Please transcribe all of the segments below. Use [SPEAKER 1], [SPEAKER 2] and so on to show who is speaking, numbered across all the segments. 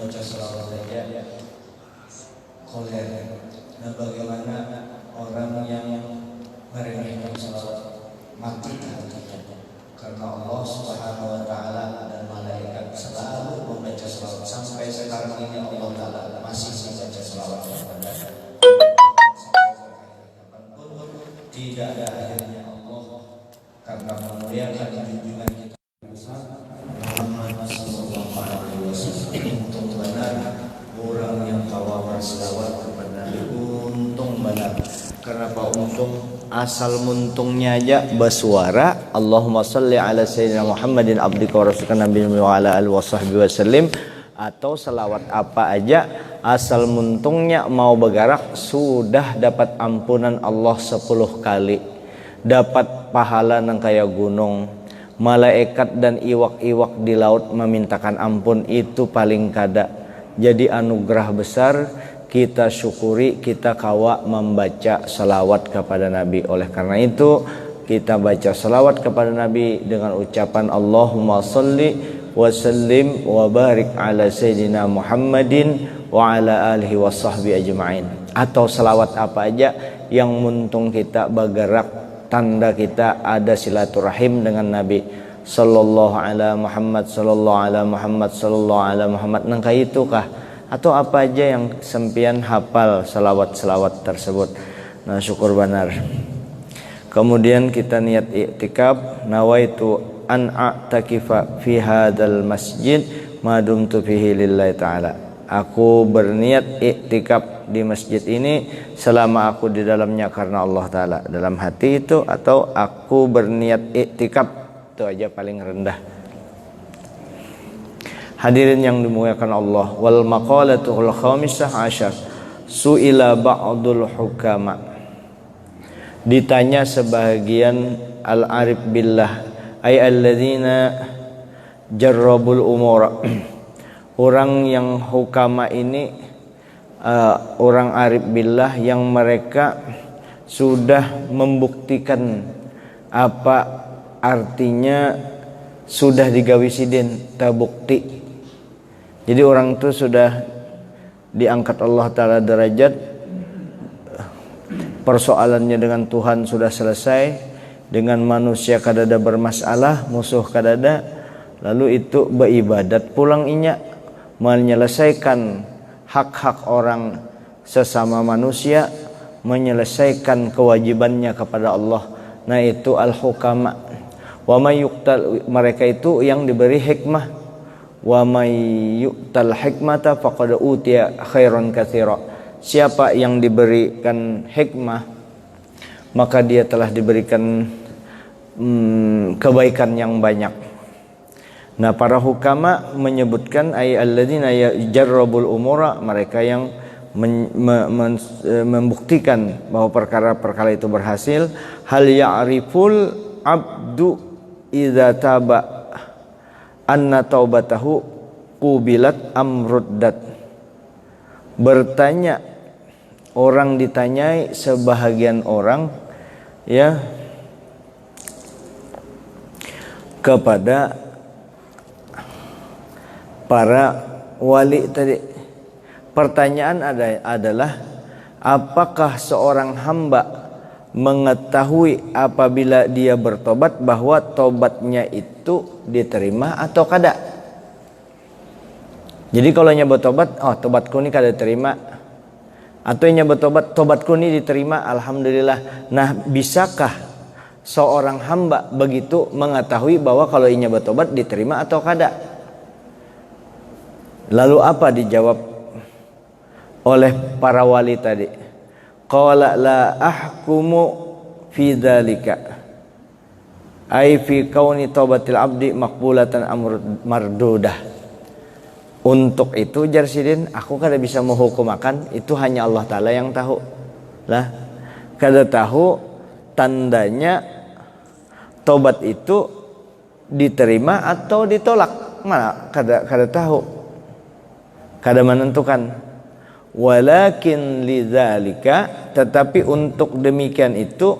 [SPEAKER 1] membaca selawat saja koler. Nah, bagaimana orang yang meremehkan selawat mati hatinya? Karena Allah Subhanahu wa Ta'ala dan malaikat selalu membaca selawat. Sampai sekarang ini Allah Ta'ala masih membaca selawat kepada tidak ada akhirnya Allah, karena memuliakan junjungan kita Muhammad sallallahu alaihi wasallam. Untung benar orang yang kawa berselawat kepada Nabi, untung benar. Kenapa untung? Asal muntungnya aja bersuara Allahumma salli ala sayyidina Muhammadin abdika wa rasulika nabiyyi wa ala alihi washabbihi wasallim, atau selawat apa aja asal muntungnya mau bergerak sudah dapat ampunan Allah 10 kali, dapat pahala nang kaya gunung. Malaikat dan iwak-iwak di laut memintakan ampun, itu paling kada. Jadi anugerah besar, kita syukuri, kita kawa membaca salawat kepada Nabi. Oleh karena itu kita baca salawat kepada Nabi dengan ucapan Allahumma salli wa sallim wa barik ala sayyidina Muhammadin wa ala alihi wa sahbihi ajma'in. Atau salawat apa aja yang muntung kita bergerak, tanda kita ada silaturahim dengan Nabi sallallahu ala Muhammad sallallahu ala Muhammad sallallahu ala Muhammad. Nangka itu kah? Atau apa aja yang sempian hafal salawat-salawat tersebut. Nah, syukur benar. Kemudian kita niat i'tikaf, nawaitu an a'takifa fi hadzal masjid ma dumtu fihi lillahi ta'ala. Aku berniat i'tikaf di masjid ini selama aku di dalamnya karena Allah Ta'ala. Dalam hati itu, atau aku berniat i'tikaf, itu aja paling rendah. Hadirin yang dimuliakan Allah, wal maqalatul khamisah asyar, su'ila ba'dul hukama. Ditanya sebahagian al-arif billah, ay alladzina jarrabul umura. Orang yang hukama ini orang arif billah yang mereka sudah membuktikan apa artinya sudah digawi sidin tabukti. Jadi orang itu sudah diangkat Allah Ta'ala derajat, persoalannya dengan Tuhan sudah selesai, dengan manusia kadada bermasalah, musuh kadada, lalu itu beribadat pulang inya, menyelesaikan hak-hak orang sesama manusia, menyelesaikan kewajibannya kepada Allah. Nah, itu al-hukama. Wa may yuqtal, mereka itu yang diberi hikmah. Wa may yu'tal hikmata faqad utiya khairan katsira. Siapa yang diberikan hikmah, maka dia telah diberikan kebaikan yang banyak. Nah, para hukama menyebutkan ay alladzina jarrabul umura, mereka yang membuktikan bahwa perkara-perkara itu berhasil. Hal ya'riful abdu idza taba anna taubatahu qubilat amruddat. Bertanya, orang ditanyai sebahagian orang ya kepada para wali tadi. Pertanyaan adalah apakah seorang hamba mengetahui apabila dia bertobat bahwa tobatnya itu diterima atau kada. Jadi kalau nyebut tobat, oh tobatku ini kada terima, atau nyebut tobat, tobatku ini diterima, alhamdulillah. Nah, bisakah seorang hamba begitu mengetahui bahwa kalau nyebut tobat diterima atau kada? Lalu apa dijawab oleh para wali tadi? Qala la ahkumu fi dzalika, ai fi kauni taubatil abdi maqbulatan mardudah. Untuk itu jarsidin, aku kada bisa menghukumakan, itu hanya Allah Ta'ala yang tahu. Lah, kada tahu tandanya tobat itu diterima atau ditolak. Mana kada tahu. Kada menentukan. Walakin lidzalika, tetapi untuk demikian itu,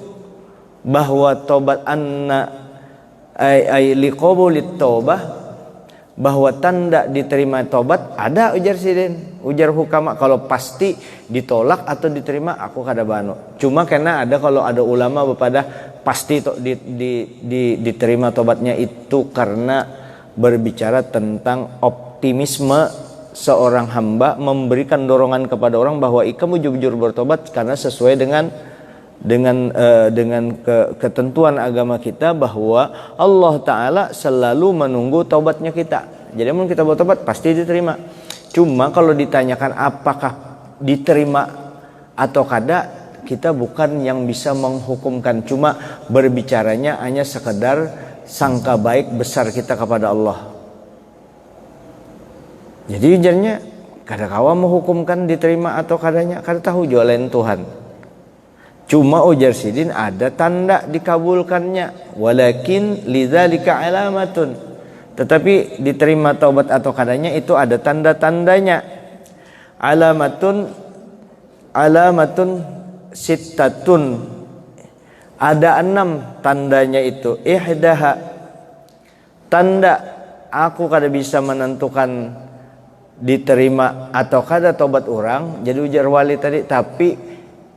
[SPEAKER 1] bahwa tobat anna ay liqabulit taubah,
[SPEAKER 2] bahwa tanda diterima tobat ada, ujar sidin, ujar hukama. Kalau pasti ditolak atau diterima aku kada bano. Cuma karena ada, kalau ada ulama bepada pasti diterima tobatnya itu karena berbicara tentang optimisme seorang hamba memberikan dorongan kepada orang bahwa kamu jujur bertobat karena sesuai dengan ketentuan agama kita bahwa Allah Ta'ala selalu menunggu taubatnya kita. Jadi kalau kita bertobat pasti diterima. Cuma kalau ditanyakan apakah diterima atau kada, kita bukan yang bisa menghukumkan. Cuma berbicaranya hanya sekedar sangka baik besar kita kepada Allah. Jadi ujarnya kada kawa menghukumkan diterima atau kadanya, kada tahu jualan Tuhan. Cuma ujar sidin ada tanda dikabulkannya, walakin lidzalika alamatun. Tetapi diterima taubat atau kadanya itu ada tanda-tandanya. Alamatun sittatun. Ada 6 tandanya itu. Ihdaha, tanda aku kada bisa menentukan diterima atau kada taubat orang. Jadi ujar wali tadi, tapi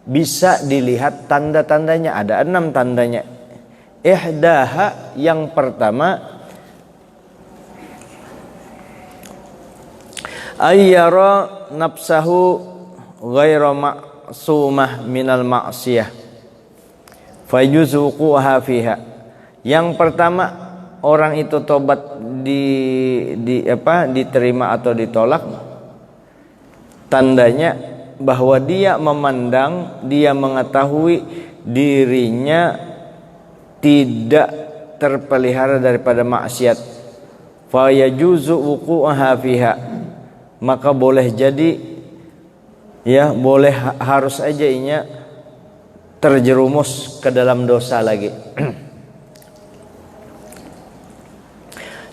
[SPEAKER 2] bisa dilihat tanda-tandanya. Ada 6 tandanya. Ihdaha, yang pertama, ayyara nafsahu ghaira ma'sumah minal ma'siyah fayuzuquha fiha. Yang pertama, orang itu tobat diterima atau ditolak, tandanya bahwa dia memandang, dia mengetahui dirinya tidak terpelihara daripada maksiat. Fa yajuzu wuqu'aha fiha, maka boleh jadi, ya boleh, harus aja inya terjerumus ke dalam dosa lagi.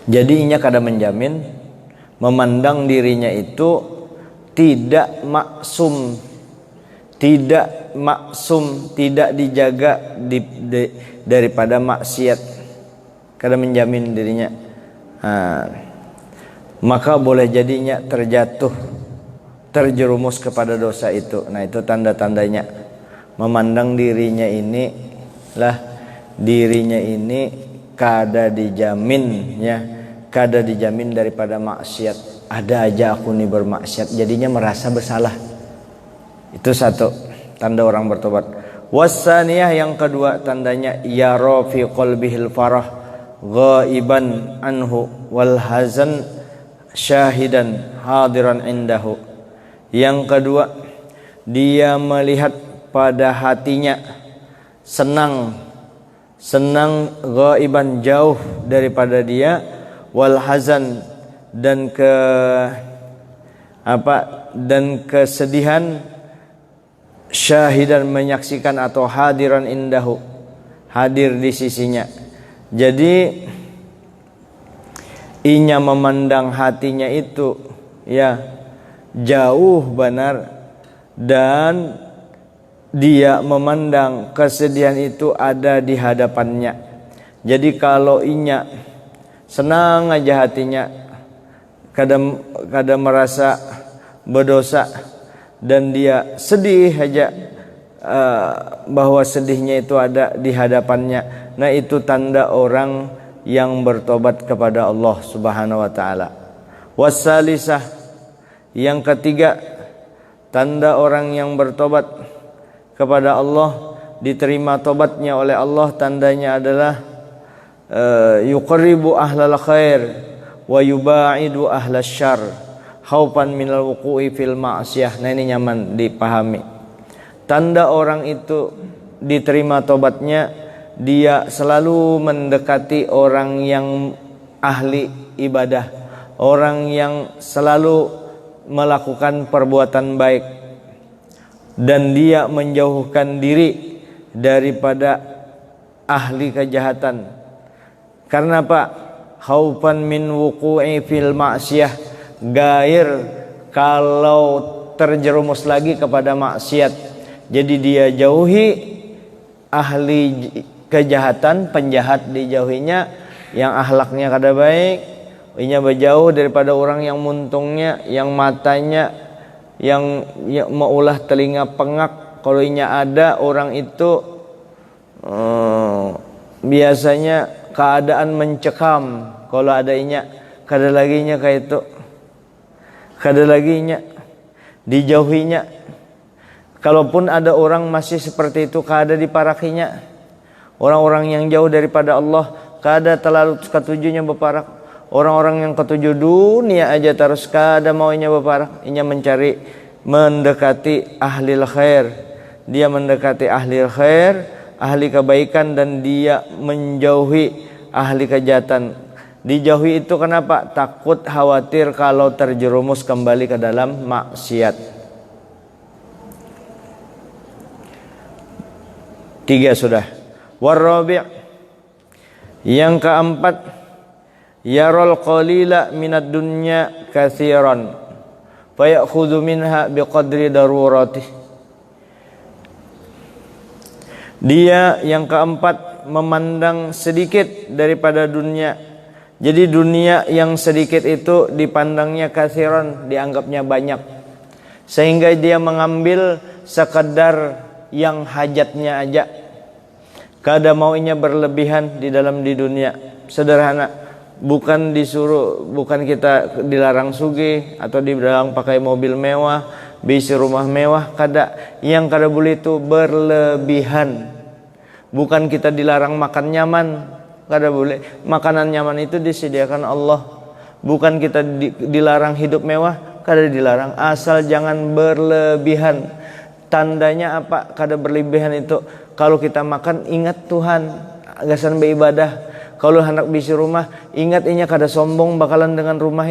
[SPEAKER 2] Jadi inya kada menjamin, memandang dirinya itu tidak maksum, tidak dijaga daripada maksiat, kada menjamin dirinya. Maka boleh jadinya terjerumus kepada dosa itu. Nah, itu tanda-tandanya, memandang dirinya ini kada dijamin, ya, kada dijamin daripada maksiat. Ada aja aku nih bermaksiat, jadinya merasa bersalah. Itu satu tanda orang bertobat. Wasaniyah, yang kedua tandanya, yara fi qalbihil farah ghaiban anhu wal hazan syahidan hadiran indahu. Yang kedua, dia melihat pada hatinya senang ghaiban, jauh daripada dia, wal hazan, dan kesedihan, syahidan, menyaksikan, atau hadiran indahu, hadir di sisinya. Jadi inya memandang hatinya itu, ya, jauh benar, dan dia memandang kesedihan itu ada di hadapannya. Jadi kalau inya senang aja hatinya, kadang merasa berdosa, dan dia sedih aja bahwa sedihnya itu ada di hadapannya. Nah, itu tanda orang yang bertobat kepada Allah Subhanahu wa taala. Wasalisah, yang ketiga, tanda orang yang bertobat kepada Allah, diterima tobatnya oleh Allah, tandanya adalah yuqarribu ahlal khair wa yubaidu ahlas syarr khaufan minal wuqu'i fil ma'siyah. Nah, ini nyaman dipahami. Tanda orang itu diterima tobatnya, dia selalu mendekati orang yang ahli ibadah, orang yang selalu melakukan perbuatan baik, dan dia menjauhkan diri daripada ahli kejahatan. Karena apa? Khaufan min wuqu'i fil ma'siyah, gair kalau terjerumus lagi kepada maksiat. Jadi dia jauhi ahli kejahatan, penjahat dijauhinya, yang akhlaknya kada baik, inya berjauh daripada orang yang muntungnya, yang matanya, yang maulah telinga pengak. Kalau inya ada orang itu biasanya keadaan mencekam. Kalau ada inya, kada lagi nya kayak itu, kada lagi nya dijauhinya. Kalaupun ada orang masih seperti itu, kada diparakinya. Orang-orang yang jauh daripada Allah, kada terlalu ketujuhnya berparak. Orang-orang yang ketujuh dunia aja terus kada maunya berparak. Inya mencari, mendekati ahli khair. Dia mendekati ahli khair, ahli kebaikan, dan dia menjauhi ahli kejahatan. Dijauhi itu kenapa? Takut, khawatir kalau terjerumus kembali ke dalam maksiat. 3 sudah. Warabi', yang keempat, yarul qalila minad dunya katsiran fayakhudhu minha biqadri daruratih. Dia yang keempat memandang sedikit daripada dunia. Jadi dunia yang sedikit itu dipandangnya katsiran, dianggapnya banyak, sehingga dia mengambil sekedar yang hajatnya aja. Kada maunya berlebihan di dunia. Sederhana, bukan kita dilarang sugih atau dilarang pakai mobil mewah, bisi rumah mewah, kada. Yang kada boleh itu berlebihan. Bukan kita dilarang makan nyaman, kada boleh. Makanan nyaman itu disediakan Allah. Bukan kita dilarang hidup mewah, kada dilarang, asal jangan berlebihan. Tandanya apa? Kada berlebihan itu, kalau kita makan ingat Tuhan, agasan beribadah. Kalau hendak bisi rumah, ingat inya kada sombong bakalan dengan rumah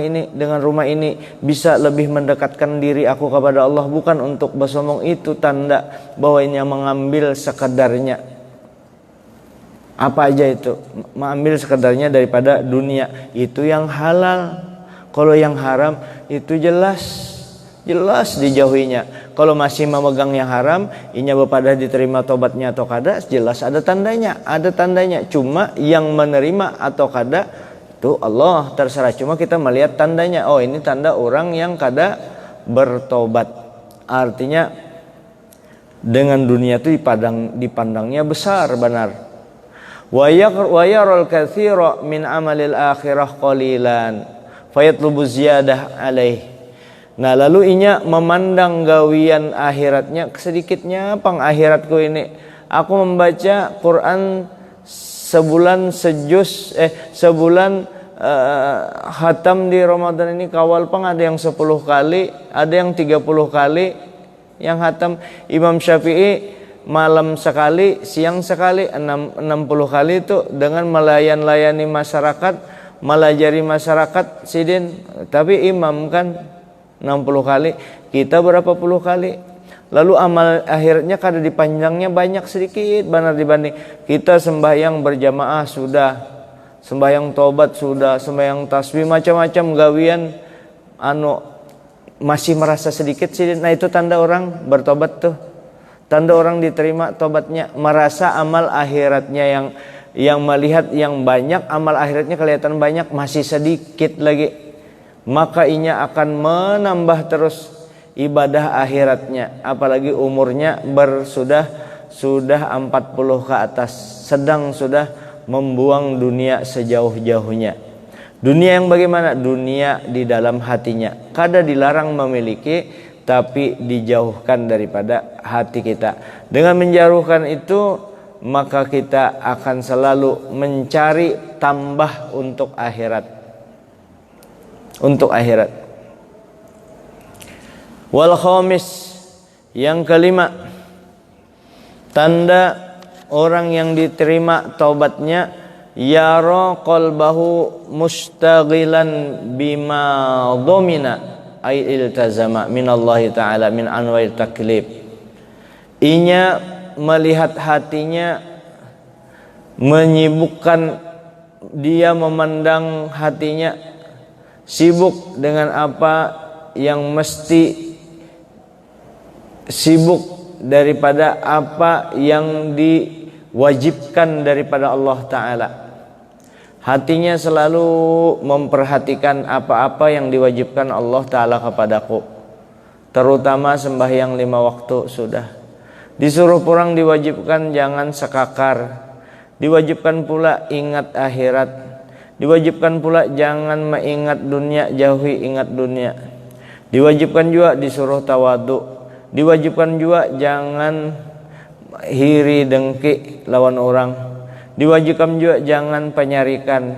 [SPEAKER 2] ini bisa lebih mendekatkan diri aku kepada Allah, bukan untuk bersombong. Itu tanda bahwa inya mengambil sekedarnya. Apa aja itu? Mengambil sekedarnya daripada dunia. Itu yang halal. Kalau yang haram itu jelas dijauhinya. Kalau masih memegang yang haram, inya bepada diterima tobatnya atau kada, jelas ada tandanya. Cuma yang menerima atau kada itu Allah terserah. Cuma kita melihat tandanya. Oh, ini tanda orang yang kada bertobat. Artinya dengan dunia itu dipandangnya besar benar. Wa yarul katsira min amalil akhirah qalilan fayatlubu ziyadah alaih. Nah, lalu inya memandang gawian akhiratnya sedikitnya, pang akhiratku ini. Aku membaca Quran sebulan khatam di Ramadan ini kawal pang, ada yang 10 kali, ada yang 30 kali yang khatam. Imam Syafi'i malam sekali, siang sekali, 60 kali itu dengan melayani masyarakat, melajari masyarakat sidin. Tapi imam kan 60 kali, kita berapa puluh kali. Lalu amal akhirnya kada dipanjangnya banyak sedikit benar dibanding kita sembahyang berjamaah sudah, sembahyang tobat sudah, sembahyang tasbih, macam-macam gawian masih merasa sedikit sih. Nah, itu tanda orang bertobat tuh. Tanda orang diterima tobatnya, merasa amal akhiratnya yang melihat yang banyak, amal akhiratnya kelihatan banyak, masih sedikit lagi. Maka inya akan menambah terus ibadah akhiratnya, apalagi umurnya sudah 40 ke atas, sedang sudah membuang dunia sejauh-jauhnya. Dunia yang bagaimana? Dunia di dalam hatinya. Kada dilarang memiliki, tapi dijauhkan daripada hati kita. Dengan menjauhkan itu, maka kita akan selalu mencari tambah untuk akhirat. Wal khamis, yang kelima, tanda orang yang diterima taubatnya, yara qalbahu mustaghilan bima dhamina ay iltazama minallahi ta'ala min anwa'il taklif. Inya melihat hatinya menyibukkan, dia memandang hatinya sibuk dengan apa yang mesti sibuk daripada apa yang diwajibkan daripada Allah Ta'ala. hatinya selalu memperhatikan apa-apa yang diwajibkan Allah Ta'ala kepadaku, terutama sembahyang 5 waktu. Sudah disuruh pulang diwajibkan jangan sekakar, diwajibkan pula ingat akhirat, diwajibkan pula jangan mengingat dunia, jauhi ingat dunia, diwajibkan juga disuruh tawadhu, diwajibkan juga jangan hiri dengki lawan orang, diwajibkan juga jangan penyarikan.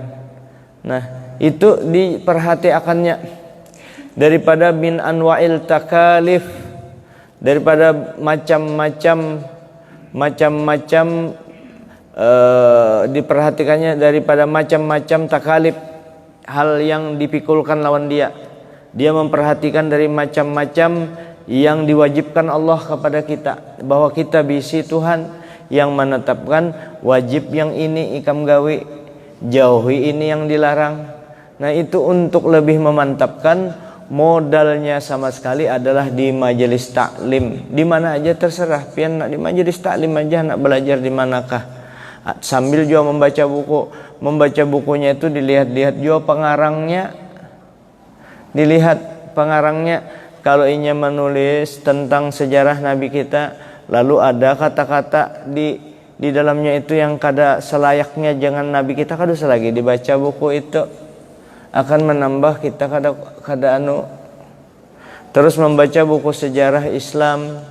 [SPEAKER 2] Nah, itu diperhatikannya daripada min anwa'il takalif, daripada macam-macam diperhatikannya daripada macam-macam takalif, hal yang dipikulkan lawan dia. Dia memperhatikan dari macam-macam yang diwajibkan Allah kepada kita, bahwa kita bisi Tuhan yang menetapkan wajib yang ini ikam gawi, jauhi ini yang dilarang. Nah, itu untuk lebih memantapkan. Modalnya sama sekali adalah di majelis taklim. Di mana aja terserah, pian nak di majelis taklim aja, nak belajar di manakah. Sambil juga membaca buku. Membaca bukunya itu dilihat-lihat juga pengarangnya. Dilihat pengarangnya. Kalau inya menulis tentang sejarah Nabi kita, lalu ada kata-kata di dalamnya itu yang kada selayaknya jangan Nabi kita, kada usah lagi dibaca buku itu, akan menambah kita kada terus membaca buku sejarah Islam.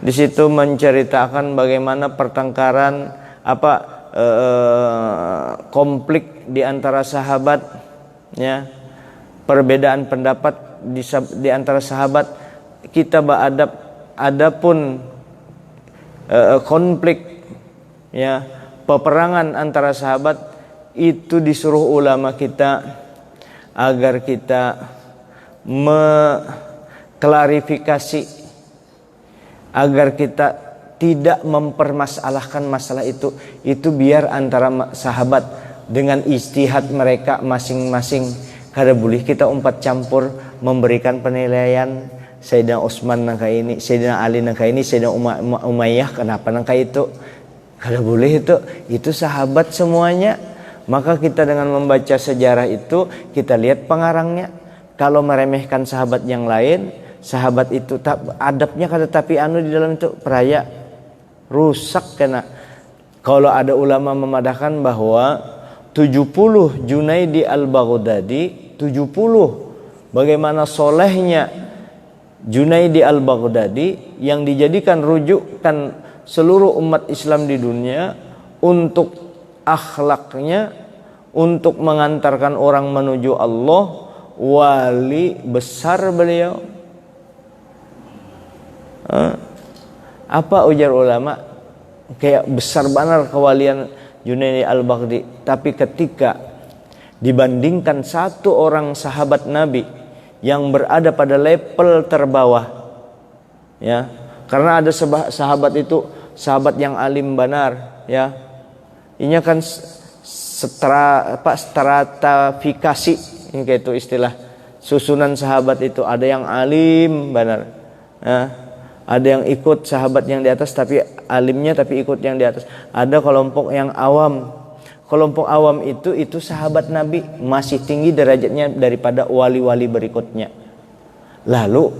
[SPEAKER 2] Di situ menceritakan bagaimana pertengkaran konflik di antara sahabat, ya, perbedaan pendapat di antara sahabat. Kita adapun konflik, ya, peperangan antara sahabat, itu disuruh ulama kita agar kita mengklarifikasi, agar kita tidak mempermasalahkan masalah itu biar antara sahabat dengan ijtihad mereka masing-masing. Kada boleh kita umpat campur memberikan penilaian Sayyidina Utsman nangka ini, Sayyidina Ali nangka ini, Sayyidina Umayyah kenapa nangka itu. Kada boleh itu sahabat semuanya. Maka kita dengan membaca sejarah itu kita lihat pengarangnya. Kalau meremehkan sahabat yang lain, sahabat itu adabnya kada tapi di dalam itu peraya rusak kena. Kalau ada ulama memadahkan bahwa 70 Junaidi al-Baghdadi, 70 bagaimana solehnya Junaidi al-Baghdadi yang dijadikan rujukan seluruh umat Islam di dunia untuk akhlaknya, untuk mengantarkan orang menuju Allah. Wali besar beliau. Apa ujar ulama? Kayak besar benar kewalian Junaidi al-Baghdadi. Tapi ketika dibandingkan satu orang sahabat Nabi yang berada pada level terbawah, ya, karena ada sahabat itu sahabat yang alim benar, ya, ini kan stratifikasi, ini kayak itu istilah susunan sahabat itu. Ada yang alim benar, ya, ada yang ikut sahabat yang di atas tapi alimnya tapi ikut yang di atas. Ada kelompok yang awam. Kelompok awam itu sahabat Nabi masih tinggi derajatnya daripada wali-wali berikutnya. Lalu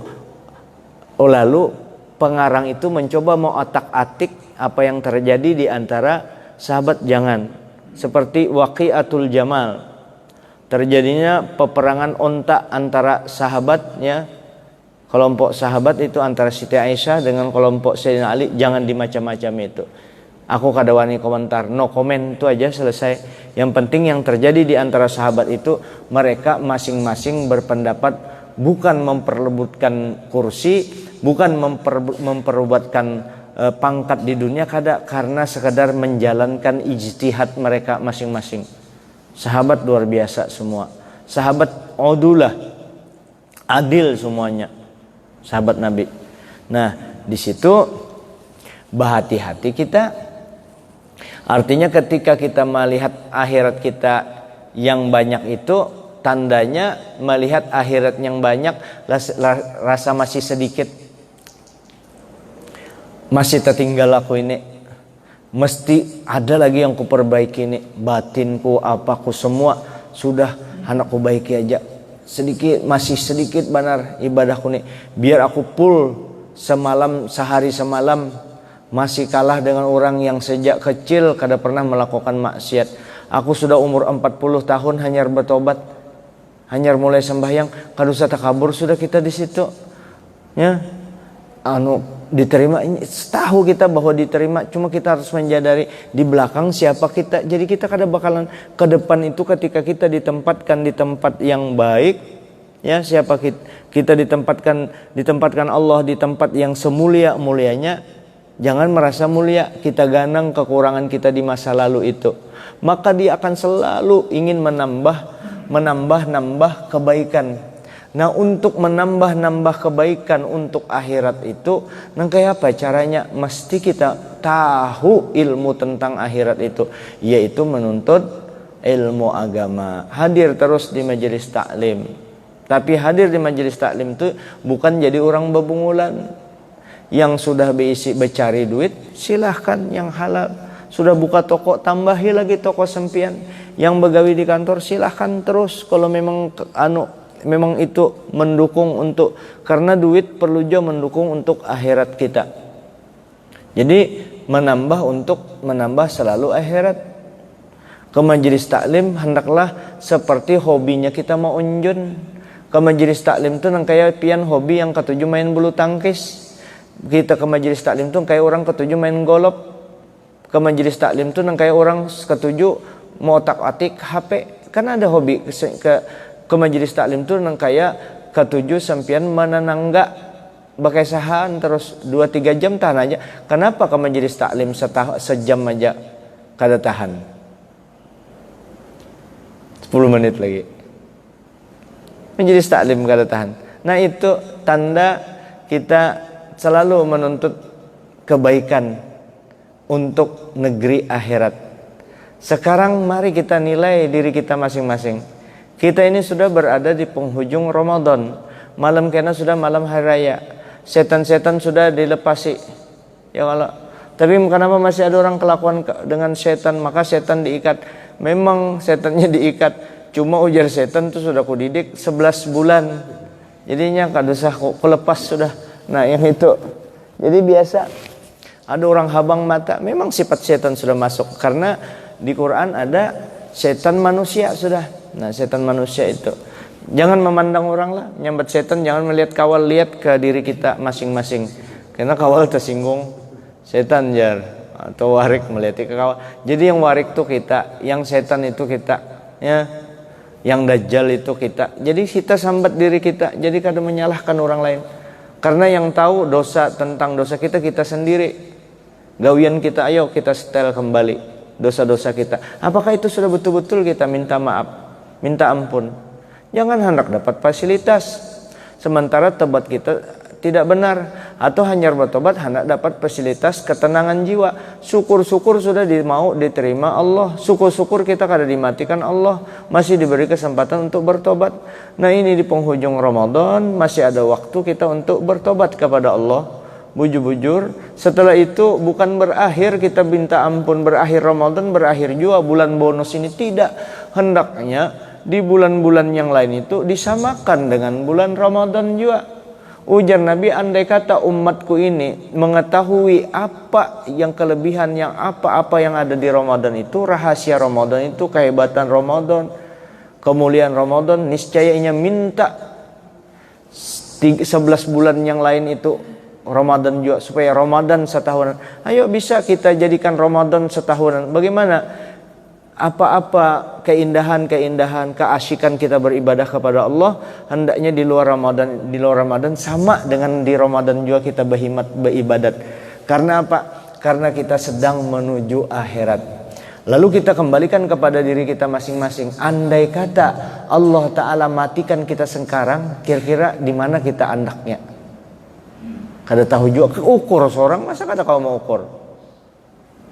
[SPEAKER 2] pengarang itu mencoba mau otak-atik apa yang terjadi di antara sahabat. Jangan seperti Waqi'atul Jamal, terjadinya peperangan onta antara sahabatnya. Kelompok sahabat itu antara Siti Aisyah dengan kelompok Sayyidina Ali. Jangan dimacam-macam itu. Aku kada wani komentar, no comment, itu aja selesai. Yang penting yang terjadi di antara sahabat itu, mereka masing-masing berpendapat bukan memperebutkan kursi, bukan memperebutkan pangkat di dunia, kada, karena sekadar menjalankan ijtihad mereka masing-masing. Sahabat luar biasa semua. Sahabat udulah, adil semuanya. Sahabat Nabi. Nah, di situ berhati-hati kita. Artinya ketika kita melihat akhirat kita yang banyak itu, tandanya melihat akhirat yang banyak rasa masih sedikit, masih tertinggal aku ini, mesti ada lagi yang kuperbaiki nih, batinku apaku semua sudah anakku baiki aja. Sedikit, masih sedikit benar ibadahku nih, biar aku full semalam, sehari semalam masih kalah dengan orang yang sejak kecil kada pernah melakukan maksiat. Aku sudah umur 40 tahun hanyar bertobat, hanyar mulai sembahyang, kadusa takabur sudah kita di situ. Ya, diterima, tahu kita bahwa diterima, cuma kita harus menjadari di belakang siapa kita. Jadi kita kada bakalan ke depan itu ketika kita ditempatkan di tempat yang baik, ya, siapa kita ditempatkan Allah di tempat yang semulia-mulianya. Jangan merasa mulia, kita ganang kekurangan kita di masa lalu itu. Maka dia akan selalu ingin menambah kebaikan. Nah, untuk menambah kebaikan untuk akhirat itu, nah kayak apa caranya? Mesti kita tahu ilmu tentang akhirat itu, yaitu menuntut ilmu agama. Hadir terus di majelis taklim. Tapi hadir di majelis taklim itu bukan jadi orang bebungulan. Yang sudah becari duit, silahkan yang halal. Sudah buka toko, tambahi lagi toko sempian. Yang begawi di kantor, silahkan terus. Kalau memang memang itu mendukung untuk, karena duit perlu juga mendukung untuk akhirat kita. Jadi menambah selalu akhirat. Ke majelis taklim hendaklah seperti hobinya kita mau unjun. Ke majelis taklim itu kayak pian hobi yang ketujuh main bulu tangkis. Kita ke majelis taklim tuh kayak orang ketujuh main golop. Ke majelis taklim tuh kayak orang ketujuh mau otak-atik HP. Kan ada hobi ke majelis taklim tuh kayak ketujuh sampian menenangga bakai sahan terus 2-3 jam tahan aja. Kenapa ke majelis taklim sejam aja kada tahan? 10 menit lagi. Majelis taklim kada tahan. Nah, itu tanda kita selalu menuntut kebaikan untuk negeri akhirat. Sekarang mari kita nilai diri kita masing-masing. Kita ini sudah berada di penghujung Ramadan. Malam kena sudah malam hari raya. Setan-setan sudah dilepasi. Ya Allah. Tapi kenapa masih ada orang kelakuan dengan setan? Maka setan diikat. Memang setannya diikat. Cuma ujar setan itu sudah kudidik 11 bulan. Jadinya kadusah ku lepas sudah. Nah, yang itu. Jadi biasa ada orang habang mata, memang sifat setan sudah masuk. Karena di Quran ada setan manusia sudah. Nah, setan manusia itu jangan memandang orang lah, nyambat setan, jangan melihat kawal, lihat ke diri kita masing-masing. Karena kawal tersinggung setan jar atau warik melihat ke kawal. Jadi yang warik itu kita, yang setan itu kita, ya. Yang dajjal itu kita. Jadi kita sambat diri kita. Jadi kadang menyalahkan orang lain. Karena yang tahu dosa tentang dosa kita sendiri. Gawian kita, ayo kita setel kembali dosa-dosa kita. Apakah itu sudah betul-betul kita minta maaf, minta ampun? Jangan hendak dapat fasilitas sementara tobat kita tidak benar, atau hanya bertobat hendak dapat fasilitas ketenangan jiwa. Syukur-syukur sudah mau diterima Allah. Syukur-syukur kita kada dimatikan Allah, masih diberi kesempatan untuk bertobat. Nah, ini di penghujung Ramadan masih ada waktu kita untuk bertobat kepada Allah. Bujur-bujur. Setelah itu bukan berakhir kita minta ampun, berakhir Ramadan, berakhir juga bulan bonus ini. Tidak. Hendaknya di bulan-bulan yang lain itu disamakan dengan bulan Ramadan juga. Ujar Nabi, andai kata umatku ini mengetahui apa yang kelebihan, yang apa-apa yang ada di Ramadan itu, rahasia Ramadan itu, kehebatan Ramadan, kemuliaan Ramadan, niscayanya minta 11 bulan yang lain itu Ramadan juga, supaya Ramadan setahunan. Ayo bisa kita jadikan Ramadan setahunan. Bagaimana? Apa-apa keindahan, keasyikan kita beribadah kepada Allah, hendaknya di luar Ramadan sama dengan di Ramadan juga kita beribadat. Karena apa? Karena kita sedang menuju akhirat. Lalu kita kembalikan kepada diri kita masing-masing. Andai kata Allah Ta'ala matikan kita sekarang, kira-kira di mana kita andaknya? Kada tahu juga. Ukur seorang, masa kada kau mau ukur?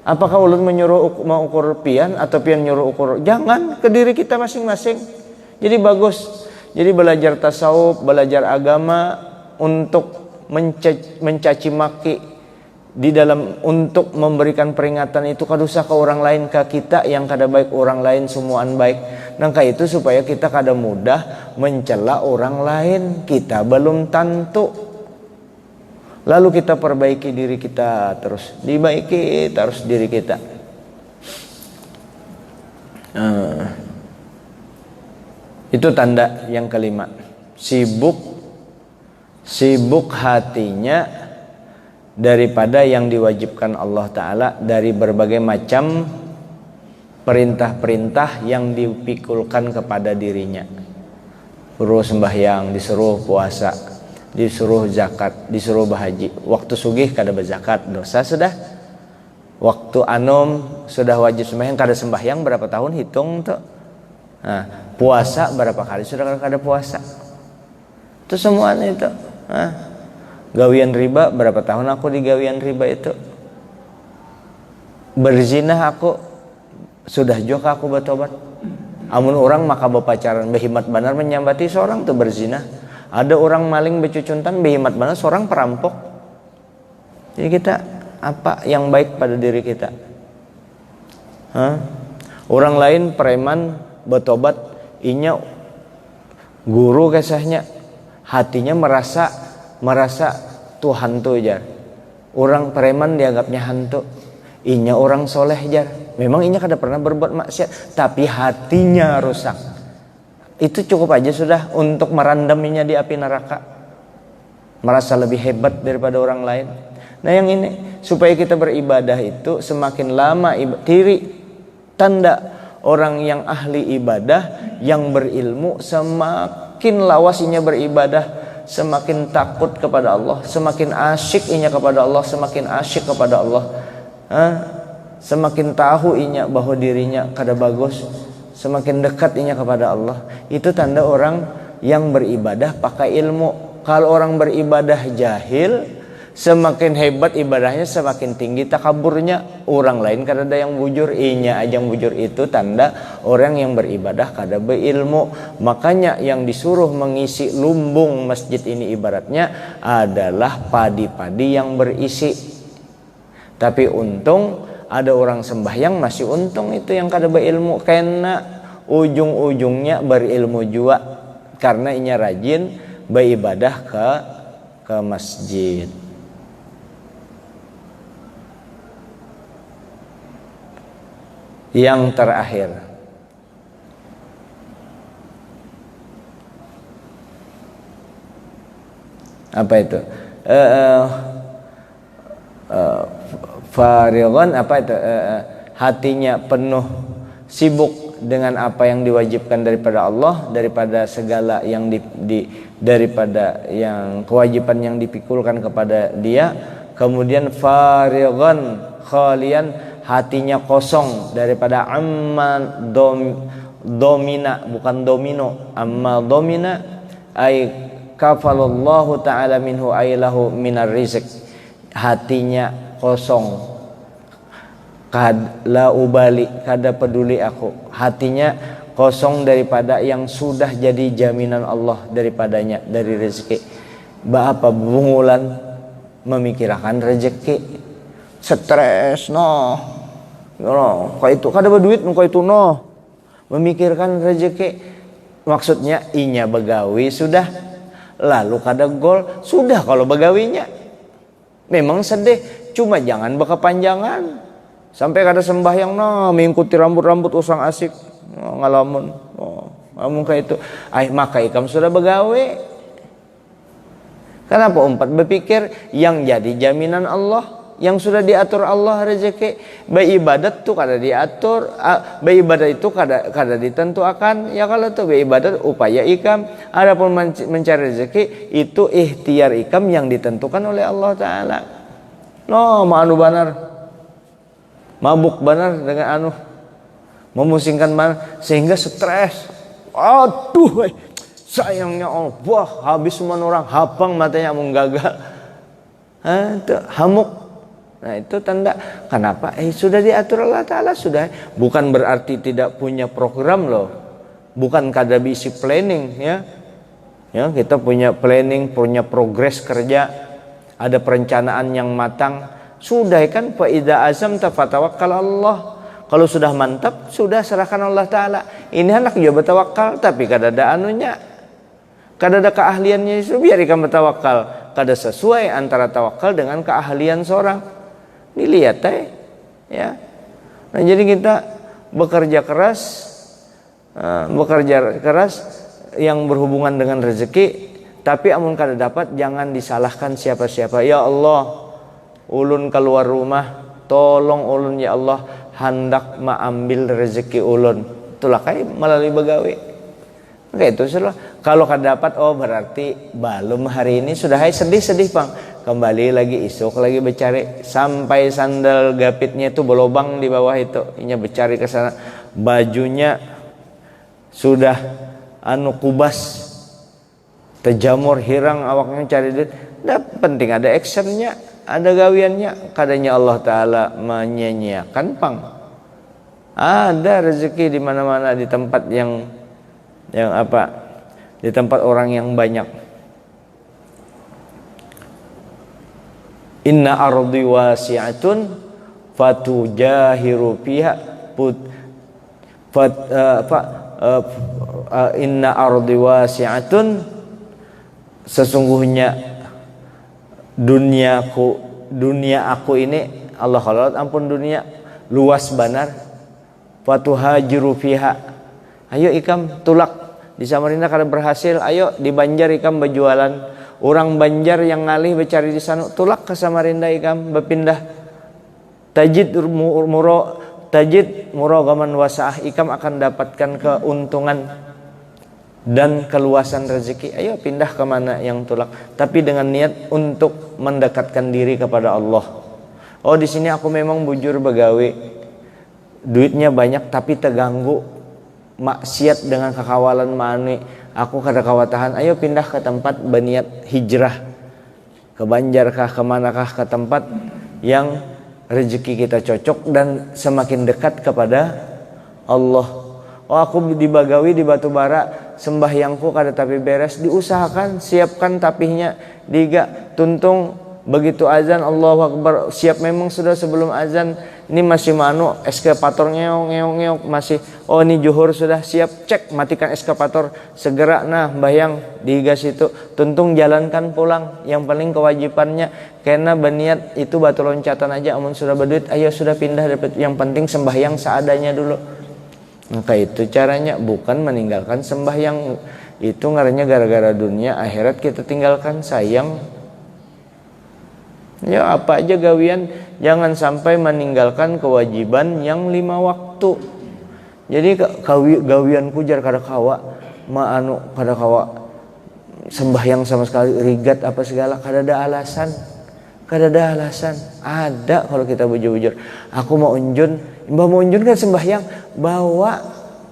[SPEAKER 2] Apakah ulun menyuruh mau ukur pian atau pian nyuruh ukur? Jangan, ke diri kita masing-masing. Jadi bagus. Jadi belajar tasawuf, belajar agama untuk mencaci maki di dalam untuk memberikan peringatan itu kada usah ke orang lain, ke kita yang kada baik orang lain semuaan baik. Nangka itu supaya kita kada mudah mencela orang lain, kita belum tentu. Lalu kita perbaiki diri kita terus, dibaiki terus diri kita. Itu tanda yang kelima, sibuk hatinya daripada yang diwajibkan Allah Ta'ala, dari berbagai macam perintah-perintah yang dipikulkan kepada dirinya. Suruh sembahyang, disuruh puasa, disuruh zakat, disuruh berhaji. Waktu sugih kada berzakat, dosa sudah. Waktu anom sudah wajib sembahyang, kada sembahyang berapa tahun hitung tuh. Nah, puasa berapa kali sudah kada puasa. Itu semuanya itu. Gawian riba, berapa tahun aku di gawian riba itu. Berzina aku, sudah juga aku bertobat. Amun orang maka berpacaran, behimat benar menyambati seorang tuh berzina. Ada orang maling becucuntan, behimat benar seorang perampok. Jadi kita, apa yang baik pada diri kita? Orang lain preman bertobat, inya guru kisahnya, hatinya merasa Tuhan tuh jar. Orang preman dianggapnya hantu, inya orang soleh jar. Memang inya kada pernah berbuat maksiat, tapi hatinya rusak. Itu cukup aja sudah untuk merendaminya di api neraka. Merasa lebih hebat daripada orang lain. Nah yang ini, supaya kita beribadah itu semakin lama tanda orang yang ahli ibadah, yang berilmu, semakin lawasinya beribadah, semakin takut kepada Allah, semakin asyik inya kepada Allah, semakin asyik kepada Allah, semakin tahu inya bahwa dirinya kada bagus, semakin dekat inya kepada Allah. Itu tanda orang yang beribadah pakai ilmu. Kalau orang beribadah jahil, semakin hebat ibadahnya, semakin tinggi takaburnya. Orang lain kada ada yang bujur, inya aja yang bujur. Itu tanda orang yang beribadah kada berilmu. Makanya yang disuruh mengisi lumbung masjid ini ibaratnya adalah padi-padi yang berisi. Tapi untung ada orang sembahyang masih untung itu yang kada berilmu, karena ujung-ujungnya berilmu juga, karena inya rajin beribadah ke masjid. Yang terakhir, apa itu? Farigon, apa itu? Hatinya penuh sibuk dengan apa yang diwajibkan daripada Allah, daripada segala yang daripada yang kewajiban yang dipikulkan kepada dia. Kemudian farigon, khalian, hatinya kosong daripada domina, bukan domino, amma domina ay kafalallahu ta'ala minhu aylahu minar rizq. Hatinya kosong, la ubali, kada peduli aku. Hatinya kosong daripada yang sudah jadi jaminan Allah daripadanya, dari rezeki. Apa bungulan memikirkan rezeki, stres kau itu kada berduit, kau itu memikirkan rezeki. Maksudnya inya begawi sudah, lalu kada gol sudah. Kalau begawinya memang sedih, cuma jangan berkepanjangan sampai kada sembahyang mengikuti rambut usang asik ngalamun ngomong kayak itu. Maka ikam sudah begawe. Kenapa umpat berpikir yang jadi jaminan Allah, yang sudah diatur Allah rezeki? Beribadat tuh kada diatur, beribadat itu kada ditentukan. Ya kalau tuh beribadat upaya ikam, adapun mencari rezeki itu ikhtiar ikam yang ditentukan oleh Allah Ta'ala. Anu banar, mabuk banar dengan memusingkan banar sehingga stres. Aduh, sayangnya Allah, habis semua orang, hapang matanya mau gagal. Itu hamuk. Nah itu tanda kenapa sudah diatur Allah Ta'ala sudah. Bukan berarti tidak punya program loh, bukan kada bisi planning ya. Kita punya planning, punya progres kerja, ada perencanaan yang matang Sudah kan, fa idza azamta fatawakkal Allah. Kalau sudah mantap, sudah serahkan Allah Ta'ala. Ini anak juga bertawakal, tapi kada ada anunya, kada ada keahliannya, itu biar ikam bertawakal. Kada sesuai antara tawakal dengan keahlian seorang. Dilihat ya. Nah, jadi kita bekerja keras yang berhubungan dengan rezeki, tapi amun kada dapat jangan disalahkan siapa-siapa. Ya Allah, ulun keluar rumah, tolong ulun ya Allah, hendak mengambil rezeki ulun. Itulah kai melalui begawi. Oke, itu sudah. Kalau kada dapat, oh berarti belum hari ini sudah sedih-sedih Bang. Kembali lagi esok lagi bercari sampai sandal gapitnya itu berlobang di bawah itu. Inya bercari ke sana. Bajunya sudah kubas, terjamur, hirang awaknya cari duit. Nah, penting ada actionnya, ada gawiannya. Kadanya Allah Ta'ala menyanyiakan Pang. Ada rezeki di mana-mana, di tempat yang di tempat orang yang banyak. Inna ardi wasi'atun fatujahiru fiha inna ardi wasi'atun, sesungguhnya dunia aku ini, Allah kalau ampun dunia luas banar. Fatuhajiru fiha, ayo ikam tulak di Samarinda kada berhasil, ayo di Banjar ikam berjualan. Orang Banjar yang ngalih bercari di sana, tulak ke Samarinda ikam berpindah. Tajid muragaman wasaah, ikam akan dapatkan keuntungan dan keluasan rezeki. Ayo pindah ke mana yang tulak, tapi dengan niat untuk mendekatkan diri kepada Allah. Oh, di sini aku memang bujur begawi, duitnya banyak tapi terganggu maksiat dengan kekawalan mani, aku kada kawatahan. Ayo pindah ke tempat berniat hijrah ke Banjar kah, kemanakah, ke tempat yang rezeki kita cocok dan semakin dekat kepada Allah. Oh, aku di Bagawi di Batubara sembahyangku kada tapi beres, diusahakan siapkan tapihnya diga tuntung. Begitu azan Allahu Akbar, siap memang sudah sebelum azan. Ini masih eskapator ngeong masih. Oh, ini zuhur sudah siap, cek matikan eskapator segera. Nah, bayang digas itu tuntung jalankan pulang. Yang paling kewajibannya karena berniat itu batu loncatan aja. Amun sudah berduit, ayo sudah pindah dapat. Yang penting sembahyang seadanya dulu. Maka itu caranya, bukan meninggalkan sembahyang. Itu ngarannya gara-gara dunia, akhirat kita tinggalkan, sayang. Ya apa aja gawian, jangan sampai meninggalkan kewajiban yang 5 waktu. Jadi gawian kujar kada kawa kada kawa sembahyang sama sekali, rigat apa segala, kada ada alasan. Ada kalau kita bujur-bujur. Aku mau unjun, mbah mau unjun kan sembahyang, bawa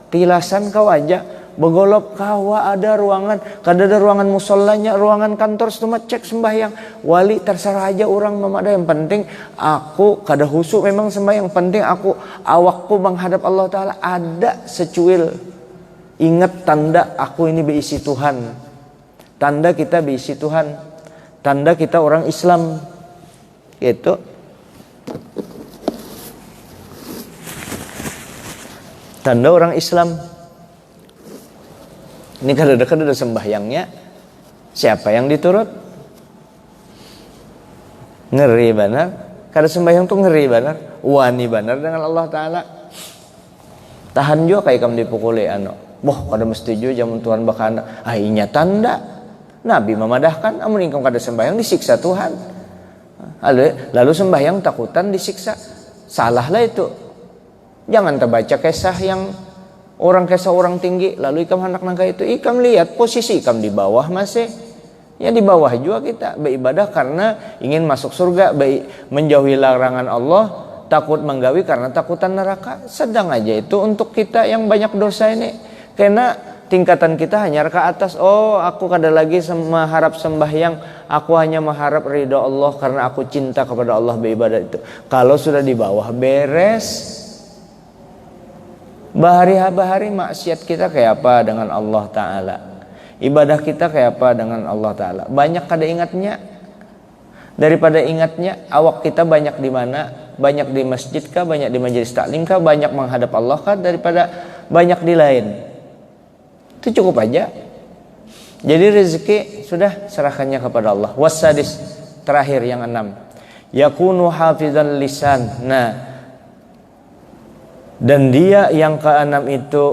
[SPEAKER 2] tilasan kau aja. Begolop kawa ada ruangan, kada ada ruangan musallanya, ruangan kantor cuma cek sembahyang. Wali terserah aja orang memada, yang penting aku kada husuk memang sembahyang, penting aku awakku menghadap Allah Ta'ala ada secuil. Ingat tanda aku ini berisi Tuhan, tanda kita berisi Tuhan, tanda kita orang Islam itu. Tanda orang Islam. Ini kada sembahyangnya, siapa yang diturut? Ngeri benar. Kada sembahyang tuh ngeri benar, wani benar dengan Allah Ta'ala. Tahan juga kayak kamu dipukuli boh kada mesti juga jamun Tuhan bakana. Inya tanda Nabi memadahkan, amun ingkang kada sembahyang disiksa Tuhan. Lalu sembahyang takutan disiksa, salahlah itu. Jangan terbaca kisah yang orang tinggi lalu ikam hendak nangka itu, ikam lihat posisi ikam di bawah masih. Ya di bawah juga kita beribadah karena ingin masuk surga, menjauhi larangan Allah, takut menggawi karena takutan neraka. Sedang aja itu untuk kita yang banyak dosa ini, karena tingkatan kita hanya ke atas. Oh, aku kada lagi mengharap sembahyang, aku hanya mengharap ridha Allah karena aku cinta kepada Allah beribadah itu. Kalau sudah di bawah beres. Bahari-bahari maksiat kita kayak apa dengan Allah Ta'ala, ibadah kita kayak apa dengan Allah Ta'ala, banyak kada ingatnya. Daripada ingatnya, awak kita banyak di mana? Banyak di masjid kah? Banyak di majelis taklim kah? Banyak menghadap Allah kah? Daripada banyak di lain. Itu cukup aja. Jadi rezeki sudah serahkannya kepada Allah. Wasadis, terakhir yang 6. Yakunu hafizan lisan. Nah, dan dia yang ke-6 itu,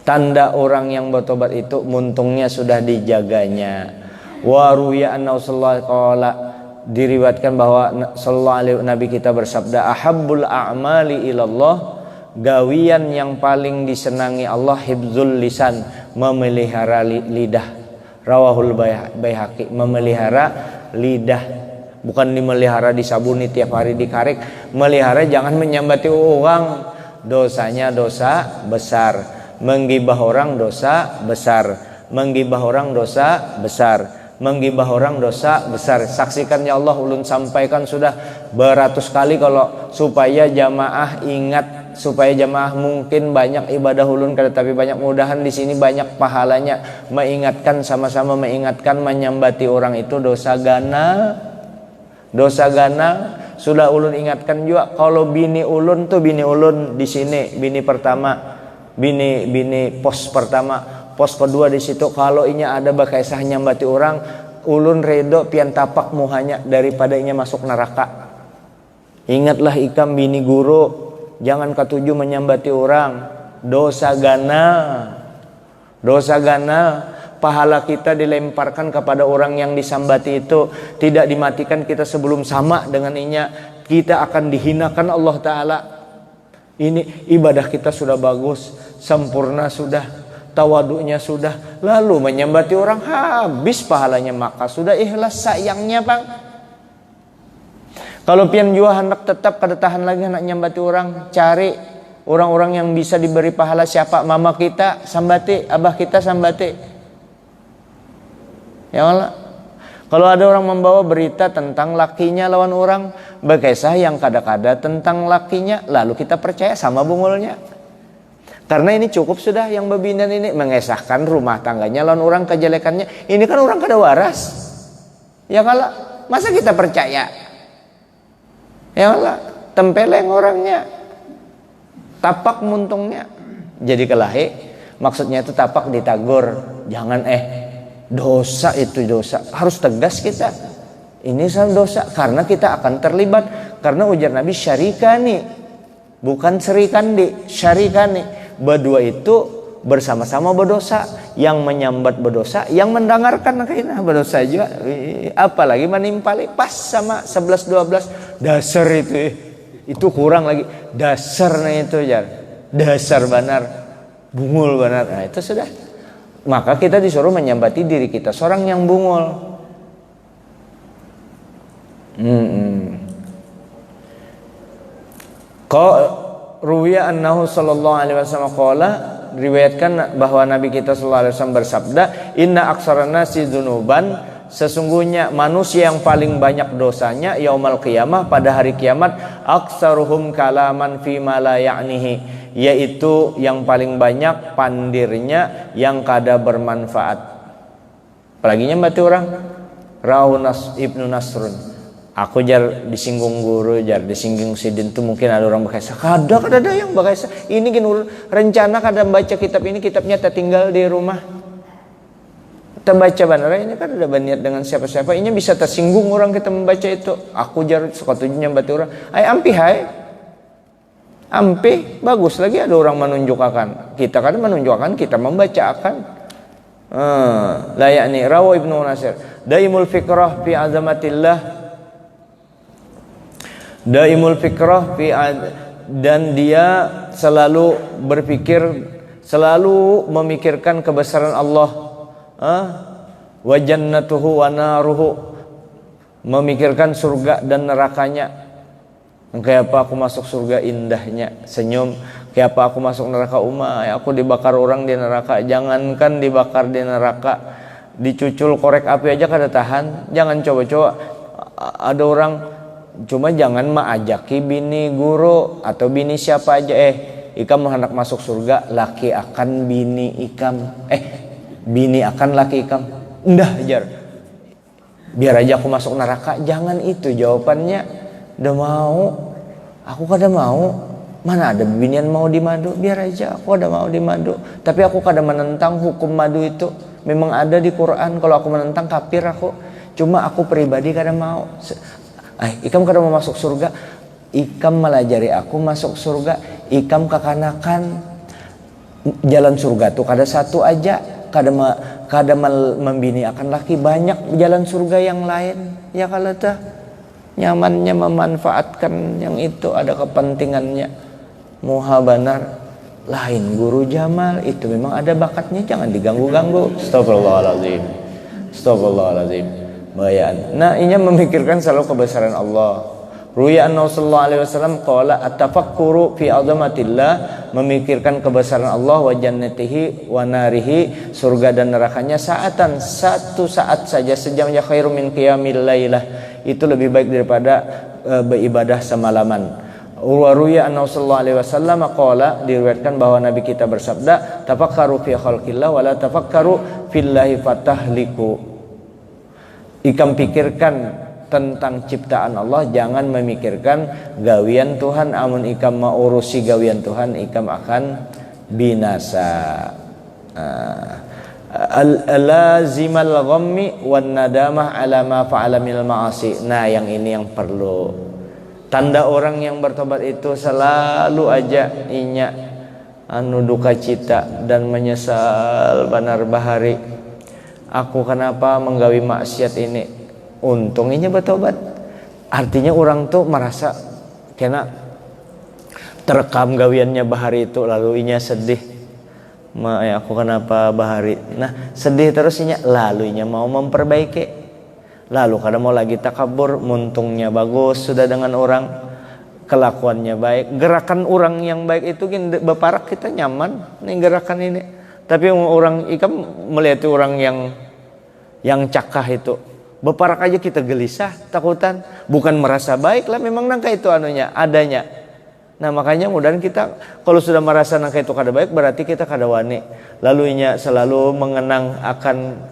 [SPEAKER 2] tanda orang yang bertobat itu muntungnya sudah dijaganya. Wa ruya anna sallallahu qala, diriwayatkan bahwa sallallahu alaihi nabi kita bersabda, ahabbul a'mali ilallah, gawian yang paling disenangi Allah hibzul lisan, memelihara lidah. Rawahul Baihaqi, memelihara lidah, bukan dimelihara disabuni tiap hari dikarek. Melihara jangan menyambati orang, dosanya dosa besar. Menggibah orang dosa besar. Menggibah orang dosa besar. Menggibah orang dosa besar. Saksikan ya Allah, ulun sampaikan sudah beratus kali kalau supaya jamaah ingat, supaya jamaah mungkin banyak ibadah ulun tapi banyak mudahan di sini banyak pahalanya. Mengingatkan, sama-sama mengingatkan, menyambati orang itu dosa gana. Dosa gana. Sudah ulun ingatkan juga, kalau bini ulun tuh, bini ulun di sini, bini pertama, bini pos pertama, pos kedua di situ, kalau inya ada bakaisah nyambati orang, ulun redo pian tapak muhanya daripada inya masuk neraka. Ingatlah ikam bini guru, jangan ketujuh menyambati orang, dosa gana. Dosa gana. Pahala kita dilemparkan kepada orang yang disambati itu, tidak dimatikan kita sebelum sama dengan inya, kita akan dihinakan Allah Ta'ala. Ini ibadah kita sudah bagus, sempurna sudah, tawaduknya sudah, lalu menyambati orang habis pahalanya, maka sudah ikhlas sayangnya bang. Kalau pian jua hendak tetap kada tahan lagi hendak nyambati orang, cari orang-orang yang bisa diberi pahala. Siapa? Mama kita sambati, abah kita sambati. Ya Allah. Kalau ada orang membawa berita tentang lakinya lawan orang, berkisah yang kada-kada tentang lakinya, lalu kita percaya sama bungulnya. Karena ini cukup sudah yang bebinan ini mengesahkan rumah tangganya lawan orang kejelekannya. Ini kan orang kada waras. Ya kalau masa kita percaya? Ya Allah, tempeleng orangnya, tapak muntungnya. Jadi kelahi, maksudnya itu tapak ditagur, jangan dosa itu dosa, harus tegas kita. Ini salah dosa karena kita akan terlibat. Karena ujar Nabi syarikani, bukan serikandi, syarikani. Berdua itu bersama-sama berdosa. Yang menyambat berdosa, yang mendengarkan kayaknya berdosa juga. Apalagi menimpali pas sama 11-12. Dasar itu kurang lagi. Dasarnya itu ya, dasar benar, bungul benar. Nah itu sudah. Maka kita disuruh menyambati diri kita seorang yang bungul. Qala ruwiya annahu sallallahu alaihi wasallam qala, riwayatkan bahwa Nabi kita sallallahu alaihi wasallam bersabda, inna aksaran nasi dzunuban, sesungguhnya manusia yang paling banyak dosanya yaumal qiyamah, pada hari kiamat, aksaruhum kalaman fi ma la ya'nihi, yaitu yang paling banyak pandirnya yang kada bermanfaat. Apalagi nyambati orang. Rahu Ibnu Nasrun, aku jar disinggung guru, jar disinggung sidin tuh mungkin ada orang berkaitan. Kada ada yang berkaitan. Ini gini rencana kada baca kitab ini, kitabnya tertinggal di rumah. Terbaca benar ini kan ada berniat dengan siapa-siapa. Ini bisa tersinggung orang kita membaca itu. Aku jar sekatunya nyambati orang. Ay ampi hai. Ampe bagus lagi ada orang menunjukkan. Kita kan menunjukkan, kita membaca akan. Layak nih Rawi Ibnu Nasir. Daimul fikrah fi azamatillah. Daimul fikrah fi dan dia selalu berpikir, selalu memikirkan kebesaran Allah. Wa jannatuhu wa naruhu, memikirkan surga dan nerakanya. Kayak apa aku masuk surga indahnya, senyum. Kayak apa aku masuk neraka aku dibakar orang di neraka. Jangankan dibakar di neraka, dicucul korek api aja kada tahan. Jangan coba-coba. Ada orang cuma jangan ajaki bini guru atau bini siapa aja. Ikam hendak masuk surga, laki akan bini ikam. Bini akan laki ikam. Ndah jar. biar aja aku masuk neraka. Jangan itu jawabannya. Udah mau, aku kada mau. Mana ada binian mau di madu, biar aja aku ada mau di madu. Tapi aku kada menentang hukum madu itu. Memang ada di Quran, kalau aku menentang kafir aku. Cuma aku pribadi kada mau. Ikam kada mau masuk surga, ikam melajari aku masuk surga. Ikam kekanakan jalan surga tuh kada satu aja. Kada membini akan laki, banyak jalan surga yang lain. Ya kalau tah nyamannya memanfaatkan yang itu, ada kepentingannya. Muha benar lain guru Jamal itu memang ada bakatnya, jangan diganggu-ganggu. Astagfirullahaladzim, astagfirullahaladzim. Bayaan. Nah, inya memikirkan selalu kebesaran Allah. Ruya anna sallallahu alaihi wasallam qala at-tafakkuru fi azamatillah, memikirkan kebesaran Allah wa jannatihi wa narihi, surga dan nerakanya, satu saat saja, sejam ya khairu min qiyamil lailah, itu lebih baik daripada beribadah semalaman. Wa ruya anna sallallahu alaihi wasallam qala, diriwayatkan bahwa Nabi kita bersabda, tafakkaru fi khalqillah wa la tafakkaru fillahi fatahliku. Ikam pikirkan tentang ciptaan Allah, jangan memikirkan gawian Tuhan. Amun ikam mau urusi gawian Tuhan, ikam akan binasa. Al-lazimal ghammi wan nadamah ala ma fa'ala minal ma'asi. Nah, yang ini yang perlu. Tanda orang yang bertobat itu selalu aja inya duka cita dan menyesal benar bahari. Aku kenapa menggawi maksiat ini? Untung inya bertobat. Artinya orang tuh merasa kena terekam gawiannya bahari itu, lalu inya sedih. Aku kenapa bahari? Nah, sedih terus inya, lalu inya mau memperbaiki. Lalu kada mau lagi takabur, muntungnya bagus sudah dengan orang, kelakuannya baik, gerakan orang yang baik itu kan beparak kita nyaman nih gerakan ini. Tapi orang ikam melihat orang yang cakah itu, beparak aja kita gelisah, takutan, bukan merasa baik lah, memang nangka itu anunya adanya. Nah, makanya mudahan kita kalau sudah merasa nangka itu kada baik, berarti kita kada wani. Lalu inya selalu mengenang akan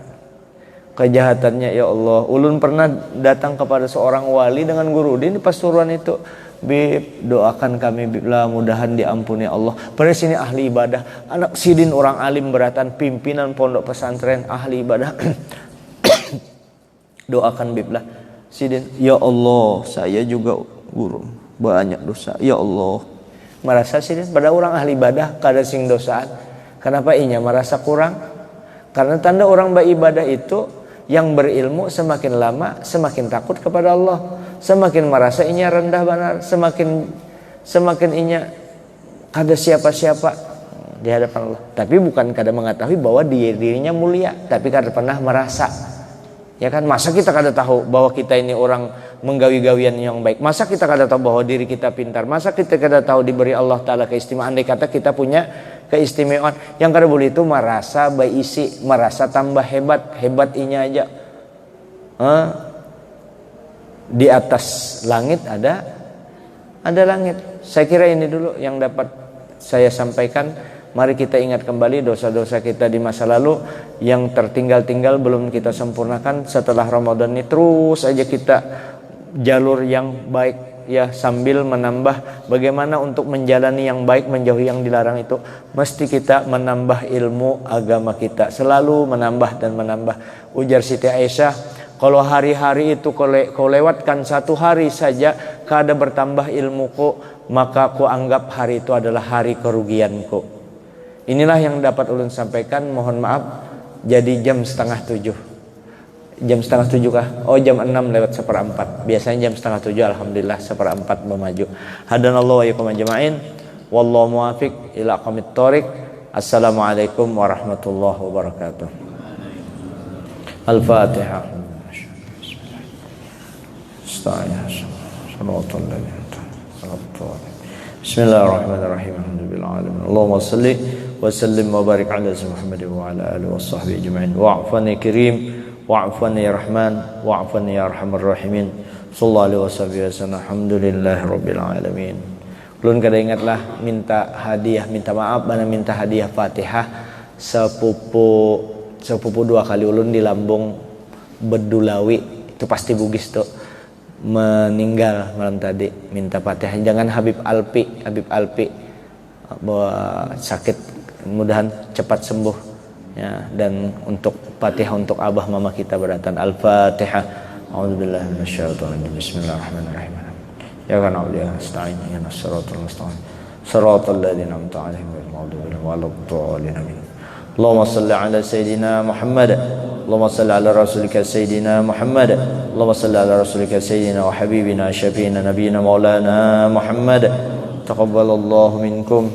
[SPEAKER 2] kejahatannya. Ya Allah, ulun pernah datang kepada seorang wali dengan guru di pasuruan itu, Bib, doakan kami Bib lah, mudahan diampuni Allah. Pada sini ahli ibadah, anak sidin orang alim beratan, pimpinan pondok pesantren, ahli ibadah. Doakan Bib lah sidin. Ya Allah, saya juga guru banyak dosa. Ya Allah, merasa sidin pada orang ahli ibadah kada sing dosaan. Kenapa inya merasa kurang? Karena tanda orang beribadah itu, yang berilmu semakin lama semakin takut kepada Allah, semakin merasa inya rendah benar, semakin inya kada siapa-siapa di hadapan Allah. Tapi bukan kada mengetahui bahwa dirinya mulia, tapi kada pernah merasa. Ya kan, masa kita kada tahu bahwa kita ini orang menggawi-gawian yang baik? Masa kita kada tahu bahwa diri kita pintar? Masa kita kada tahu diberi Allah Ta'ala keistimewaan? Andai kata kita punya keistimewaan, yang kada boleh itu merasa berisi, merasa tambah hebat inya aja. Di atas langit ada langit. Saya kira ini dulu yang dapat saya sampaikan. Mari kita ingat kembali dosa-dosa kita di masa lalu yang tertinggal-tinggal belum kita sempurnakan. Setelah Ramadan ini terus aja kita jalur yang baik, ya, sambil menambah bagaimana untuk menjalani yang baik, menjauhi yang dilarang itu. Mesti kita menambah ilmu agama kita, selalu menambah dan menambah. Ujar Siti Aisyah, kalau hari-hari itu kau lewatkan satu hari saja kada bertambah ilmuku, maka ku anggap hari itu adalah hari kerugianku. Inilah yang dapat ulun sampaikan. Mohon maaf jadi jam 6:30. Jam 6:30 kah? Oh, jam 6:04. Biasanya jam 6:30. Alhamdulillah 1/4 memaju. Hadanallahu wa iyyakum ajma'in. Wallahu muwaffiq ila aqwamit thoriq. Assalamualaikum warahmatullahi wabarakatuh. Al-Fatihah. Bismillahirrahmanirrahim. Alhamdulillahirabbil alamin. Allahumma shalli wa sallim wa barik ala Muhammad wa ala alihi washabbihi ajma'in. Wa'fani karim, wa'fani ya rahman, wa'fani ya arhamar rahimin. Sallallahu alaihi wasallam. Alhamdulillahirabbil alamin. Ulun kada ingatlah minta hadiah, minta maaf bana minta hadiah Fatihah sepupu 2 kali ulun di Lambung Bedulawi itu pasti Bugis tuh meninggal malam tadi, minta Fatihah. Jangan Habib Alpi bahwa sakit, mudahan cepat sembuh ya. Dan untuk Fatihah untuk abah mama kita beratan. Al-Fatihah. A'udzubillahi minasyaitonir rajim. Bismillahirrahmanirrahim. Ya kana ya nasta'in ihdinas siratal mustaqim. Siratal ladzina an'amta 'alaihim ghairil maghdubi 'alaihim waladdallin. Allahumma shalli 'ala sayyidina Muhammad. Allahumma shalli 'ala rasulika sayyidina Muhammad. Allahumma shalli 'ala rasulika sayyidina wa habibina syafiina nabiyina maulana Muhammad. Taqabbalallahu minkum